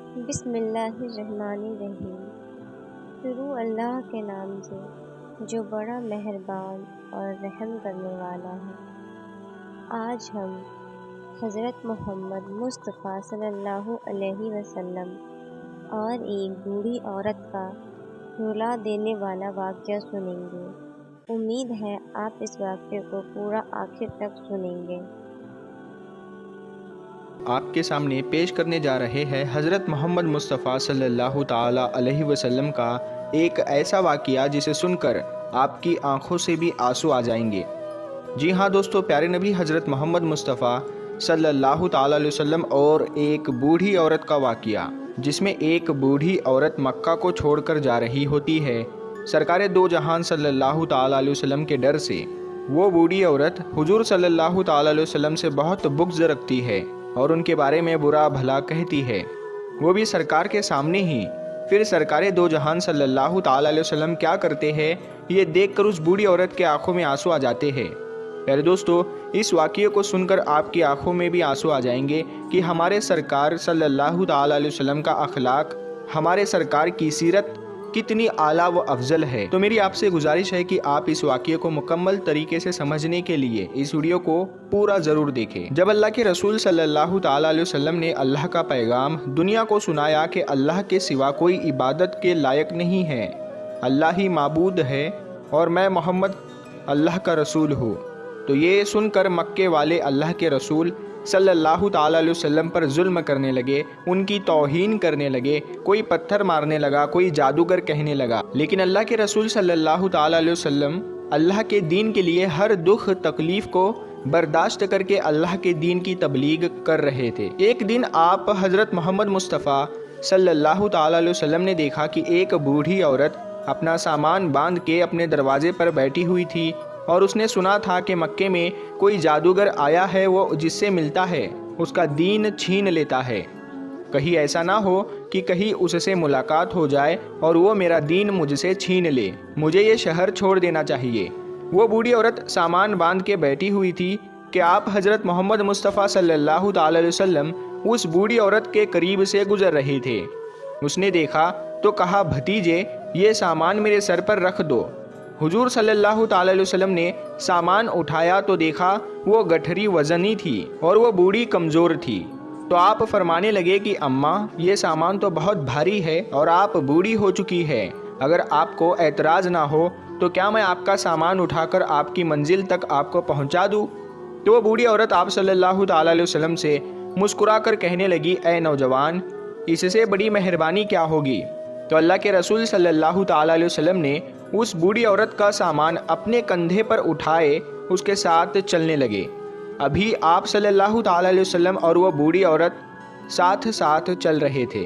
بسم اللہ الرحمن الرحیم۔ شروع اللہ کے نام سے جو بڑا مہربان اور رحم کرنے والا ہے۔ آج ہم حضرت محمد مصطفیٰ صلی اللہ علیہ وسلم اور ایک بوڑھی عورت کا رلا دینے والا واقعہ سنیں گے۔ امید ہے آپ اس واقعے کو پورا آخر تک سنیں گے۔ آپ کے سامنے پیش کرنے جا رہے ہیں حضرت محمد مصطفیٰ صلی اللہ تعالیٰ علیہ وسلم کا ایک ایسا واقعہ جسے سن کر آپ کی آنکھوں سے بھی آنسو آ جائیں گے۔ جی ہاں دوستو، پیارے نبی حضرت محمد مصطفیٰ صلی اللہ تعالیٰ علیہ وسلم اور ایک بوڑھی عورت کا واقعہ، جس میں ایک بوڑھی عورت مکہ کو چھوڑ کر جا رہی ہوتی ہے سرکار دو جہان صلی اللہ تعالیٰ علیہ وسلم کے ڈر سے۔ وہ بوڑھی عورت حضور صلی اللہ تعالیٰ علیہ وسلم سے بہت بغض رکھتی ہے اور ان کے بارے میں برا بھلا کہتی ہے، وہ بھی سرکار کے سامنے ہی۔ پھر سرکار دو جہان صلی اللہ تعالیٰ علیہ وسلم کیا کرتے ہیں، یہ دیکھ کر اس بوڑھی عورت کے آنکھوں میں آنسو آ جاتے ہیں۔ پیارے دوستو، اس واقعے کو سن کر آپ کی آنکھوں میں بھی آنسو آ جائیں گے کہ ہمارے سرکار صلی اللہ تعالیٰ علیہ وسلم کا اخلاق، ہمارے سرکار کی سیرت کتنی اعلیٰ و افضل ہے۔ تو میری آپ سے گزارش ہے کہ آپ اس واقعے کو مکمل طریقے سے سمجھنے کے لیے اس ویڈیو کو پورا ضرور دیکھیں۔ جب اللہ کے رسول صلی اللہ تعالیٰ علیہ وسلم نے اللہ کا پیغام دنیا کو سنایا کہ اللہ کے سوا کوئی عبادت کے لائق نہیں ہے، اللہ ہی معبود ہے اور میں محمد اللہ کا رسول ہوں، تو یہ سن کر مکے والے اللہ کے رسول صلی اللہ تعالیٰ علیہ وسلم پر ظلم کرنے لگے، ان کی توہین کرنے لگے، کوئی پتھر مارنے لگا، کوئی جادوگر کہنے لگا۔ لیکن اللہ کے رسول صلی اللہ تعالیٰ علیہ وسلم اللہ کے دین کے لیے ہر دکھ تکلیف کو برداشت کر کے اللہ کے دین کی تبلیغ کر رہے تھے۔ ایک دن آپ حضرت محمد مصطفیٰ صلی اللہ تعالیٰ علیہ وسلم نے دیکھا کہ ایک بوڑھی عورت اپنا سامان باندھ کے اپنے دروازے پر بیٹھی ہوئی تھی، اور اس نے سنا تھا کہ مکے میں کوئی جادوگر آیا ہے، وہ جس سے ملتا ہے اس کا دین چھین لیتا ہے۔ کہیں ایسا نہ ہو کہ کہیں اس سے ملاقات ہو جائے اور وہ میرا دین مجھ سے چھین لے، مجھے یہ شہر چھوڑ دینا چاہیے۔ وہ بوڑھی عورت سامان باندھ کے بیٹھی ہوئی تھی کہ آپ حضرت محمد مصطفیٰ صلی اللہ تعالیٰ علیہ وسلم اس بوڑھی عورت کے قریب سے گزر رہے تھے۔ اس نے دیکھا تو کہا، بھتیجے یہ سامان میرے سر پر رکھ دو۔ حضور صلی اللہ تعالیٰ علیہ وسلم نے سامان اٹھایا تو دیکھا وہ گٹھری وزنی تھی اور وہ بوڑھی کمزور تھی، تو آپ فرمانے لگے کہ اماں یہ سامان تو بہت بھاری ہے اور آپ بوڑھی ہو چکی ہے، اگر آپ کو اعتراض نہ ہو تو کیا میں آپ کا سامان اٹھا کر آپ کی منزل تک آپ کو پہنچا دوں؟ تو وہ بوڑھی عورت آپ صلی اللہ تعالیٰ علیہ وسلم سے مسکرا کر کہنے لگی، اے نوجوان، اس سے بڑی مہربانی کیا ہوگی؟ تو اللہ کے رسول صلی اللہ تعالیٰ علیہ وسلم نے اس بوڑھی عورت کا سامان اپنے کندھے پر اٹھائے اس کے ساتھ چلنے لگے۔ ابھی آپ صلی اللہ تعالیٰ علیہ وسلم اور وہ بوڑھی عورت ساتھ ساتھ چل رہے تھے،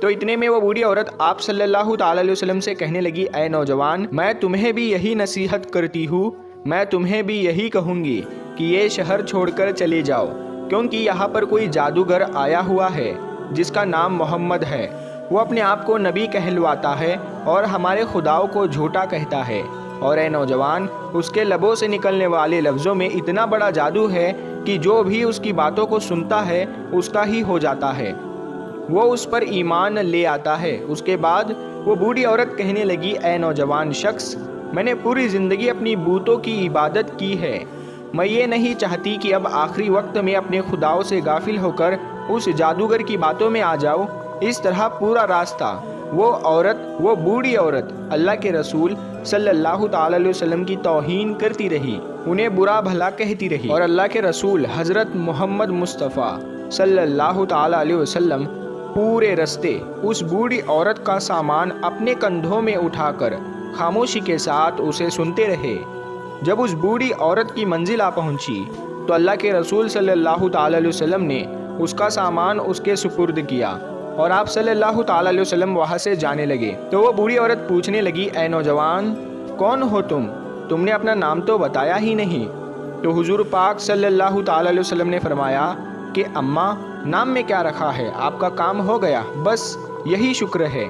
تو اتنے میں وہ بوڑھی عورت آپ صلی اللہ تعالیٰ علیہ وسلم سے کہنے لگی، اے نوجوان، میں تمہیں بھی یہی نصیحت کرتی ہوں، میں تمہیں بھی یہی کہوں گی کہ یہ شہر چھوڑ کر چلے جاؤ، کیونکہ یہاں پر کوئی جادوگر آیا ہوا ہے جس کا نام محمد ہے۔ وہ اپنے آپ کو نبی کہلواتا ہے اور ہمارے خداؤں کو جھوٹا کہتا ہے، اور اے نوجوان، اس کے لبوں سے نکلنے والے لفظوں میں اتنا بڑا جادو ہے کہ جو بھی اس کی باتوں کو سنتا ہے اس کا ہی ہو جاتا ہے، وہ اس پر ایمان لے آتا ہے۔ اس کے بعد وہ بوڑھی عورت کہنے لگی، اے نوجوان شخص، میں نے پوری زندگی اپنی بتوں کی عبادت کی ہے، میں یہ نہیں چاہتی کہ اب آخری وقت میں اپنے خداؤں سے غافل ہو کر اس جادوگر کی باتوں میں آ جاؤ۔ اس طرح پورا راستہ وہ بوڑھی عورت اللہ کے رسول صلی اللہ تعالیٰ علیہ وسلم کی توہین کرتی رہی، انہیں برا بھلا کہتی رہی، اور اللہ کے رسول حضرت محمد مصطفیٰ صلی اللہ تعالیٰ علیہ وسلم پورے راستے اس بوڑھی عورت کا سامان اپنے کندھوں میں اٹھا کر خاموشی کے ساتھ اسے سنتے رہے۔ جب اس بوڑھی عورت کی منزل آ پہنچی تو اللہ کے رسول صلی اللہ تعالیٰ علیہ وسلم نے اس کا سامان اس کے سپرد کیا اور آپ صلی اللہ تعالیٰ علیہ وسلم وہاں سے جانے لگے۔ تو وہ بوڑھی عورت پوچھنے لگی، اے نوجوان، کون ہو تم نے اپنا نام تو بتایا ہی نہیں۔ تو حضور پاک صلی اللہ تعالیٰ علیہ وسلم نے فرمایا کہ اماں، نام میں کیا رکھا ہے، آپ کا کام ہو گیا، بس یہی شکر ہے۔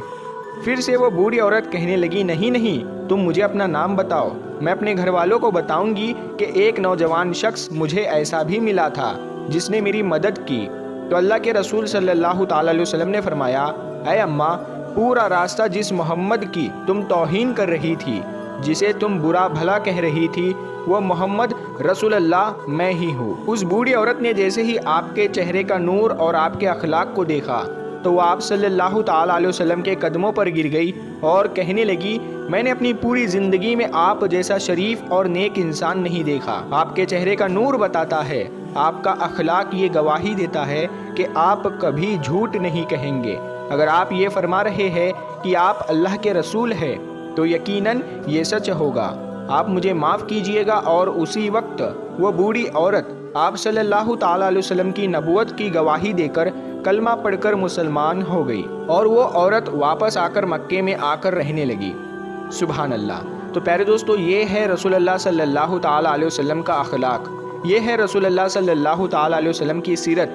پھر سے وہ بوڑھی عورت کہنے لگی، نہیں، تم مجھے اپنا نام بتاؤ، میں اپنے گھر والوں کو بتاؤں گی کہ ایک نوجوان شخص مجھے ایسا بھی ملا تھا جس نے میری مدد کی، تو اللہ کے رسول صلی اللہ تعالیٰ علیہ وسلم نے فرمایا، اے اماں، پورا راستہ جس محمد کی تم توہین کر رہی تھی، جسے تم برا بھلا کہہ رہی تھی، وہ محمد رسول اللہ میں ہی ہوں۔ اس بوڑھی عورت نے جیسے ہی آپ کے چہرے کا نور اور آپ کے اخلاق کو دیکھا تو وہ آپ صلی اللہ تعالیٰ علیہ وسلم کے قدموں پر گر گئی اور کہنے لگی، میں نے اپنی پوری زندگی میں آپ جیسا شریف اور نیک انسان نہیں دیکھا۔ آپ کے چہرے کا نور بتاتا ہے، آپ کا اخلاق یہ گواہی دیتا ہے کہ آپ کبھی جھوٹ نہیں کہیں گے۔ اگر آپ یہ فرما رہے ہیں کہ آپ اللہ کے رسول ہیں تو یقیناً یہ سچ ہوگا۔ آپ مجھے معاف کیجئے گا۔ اور اسی وقت وہ بوڑھی عورت آپ صلی اللہ تعالیٰ علیہ وسلم کی نبوت کی گواہی دے کر کلمہ پڑھ کر مسلمان ہو گئی، اور وہ عورت واپس آ کر مکے میں آ کر رہنے لگی۔ سبحان اللہ۔ تو پیارے دوستو، یہ ہے رسول اللہ صلی اللہ تعالیٰ علیہ وسلم کا اخلاق، یہ ہے رسول اللہ صلی اللہ تعالیٰ علیہ وسلم کی سیرت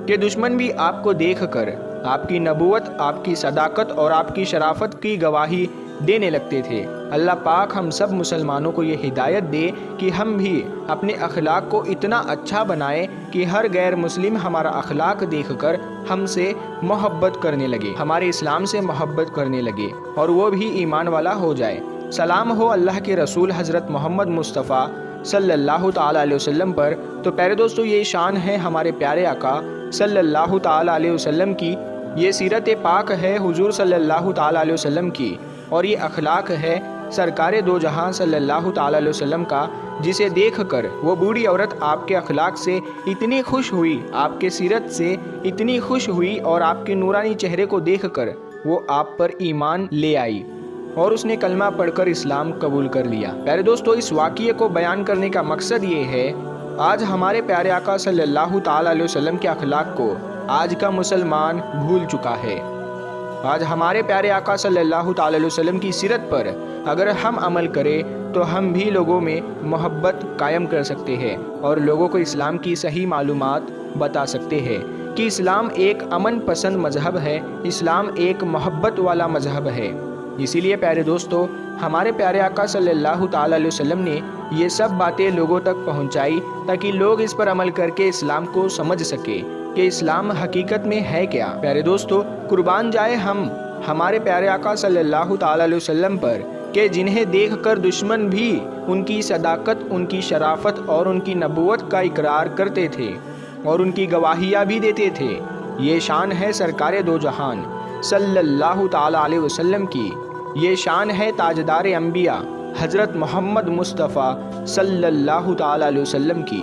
کہ دشمن بھی آپ کو دیکھ کر آپ کی نبوت، آپ کی صداقت اور آپ کی شرافت کی گواہی دینے لگتے تھے۔ اللہ پاک ہم سب مسلمانوں کو یہ ہدایت دے کہ ہم بھی اپنے اخلاق کو اتنا اچھا بنائیں کہ ہر غیر مسلم ہمارا اخلاق دیکھ کر ہم سے محبت کرنے لگے، ہمارے اسلام سے محبت کرنے لگے، اور وہ بھی ایمان والا ہو جائے۔ سلام ہو اللہ کے رسول حضرت محمد مصطفیٰ صلی اللہ تعالیٰ علیہ وسلم پر۔ تو پیارے دوستو، یہ شان ہے ہمارے پیارے آقا صلی اللہ تعالیٰ علیہ وسلم کی، یہ سیرت پاک ہے حضور صلی اللہ تعالیٰ علیہ وسلم کی، اور یہ اخلاق ہے سرکار دو جہاں صلی اللہ تعالیٰ علیہ وسلم کا، جسے دیکھ کر وہ بوڑھی عورت آپ کے اخلاق سے اتنی خوش ہوئی، آپ کے سیرت سے اتنی خوش ہوئی، اور آپ کے نورانی چہرے کو دیکھ کر وہ آپ پر ایمان لے آئی اور اس نے کلمہ پڑھ کر اسلام قبول کر لیا۔ پیارے دوستو، اس واقعے کو بیان کرنے کا مقصد یہ ہے، آج ہمارے پیارے آقا صلی اللہ تعالیٰ علیہ وسلم کے اخلاق کو آج کا مسلمان بھول چکا ہے۔ آج ہمارے پیارے آقا صلی اللہ تعالیٰ علیہ وسلم کی سیرت پر اگر ہم عمل کریں تو ہم بھی لوگوں میں محبت قائم کر سکتے ہیں، اور لوگوں کو اسلام کی صحیح معلومات بتا سکتے ہیں کہ اسلام ایک امن پسند مذہب ہے، اسلام ایک محبت والا مذہب ہے۔ اسی لیے پیارے دوستو، ہمارے پیارے آقا صلی اللہ تعالیٰ علیہ وسلم نے یہ سب باتیں لوگوں تک پہنچائی تاکہ لوگ اس پر عمل کر کے اسلام کو سمجھ سکے کہ اسلام حقیقت میں ہے کیا۔ پیارے دوستو، قربان جائے ہم ہمارے پیارے آقا صلی اللہ تعالیٰ علیہ وسلم پر کہ جنہیں دیکھ کر دشمن بھی ان کی صداقت، ان کی شرافت اور ان کی نبوت کا اقرار کرتے تھے اور ان کی گواہیاں بھی دیتے تھے۔ یہ شان ہے سرکار دو جہان صلی اللہ تعالیٰ علیہ وسلم کی، یہ شان ہے تاجدار انبیاء حضرت محمد مصطفیٰ صلی اللہ تعالیٰ علیہ وسلم کی۔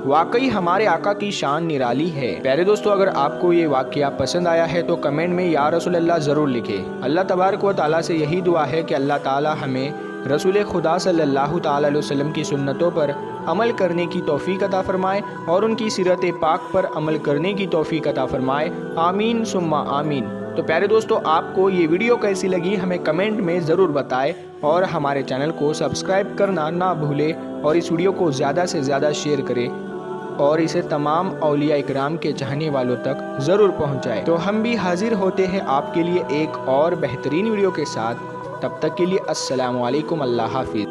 واقعی ہمارے آقا کی شان نرالی ہے۔ پیارے دوستو، اگر آپ کو یہ واقعہ پسند آیا ہے تو کمنٹ میں یا رسول اللہ ضرور لکھیں۔ اللہ تبارک و تعالیٰ سے یہی دعا ہے کہ اللہ تعالیٰ ہمیں رسول خدا صلی اللہ تعالیٰ علیہ وسلم کی سنتوں پر عمل کرنے کی توفیق عطا فرمائے اور ان کی سیرت پاک پر عمل کرنے کی توفیق عطا فرمائے۔ آمین ثم آمین۔ تو پیارے دوستو، آپ کو یہ ویڈیو کیسی لگی ہمیں کمنٹ میں ضرور بتائیں، اور ہمارے چینل کو سبسکرائب کرنا نہ بھولے، اور اس ویڈیو کو زیادہ سے زیادہ شیئر کریں اور اسے تمام اولیاء اکرام کے چاہنے والوں تک ضرور پہنچائے۔ تو ہم بھی حاضر ہوتے ہیں آپ کے لیے ایک اور بہترین ویڈیو کے ساتھ، تب تک کے لیے السلام علیکم، اللہ حافظ۔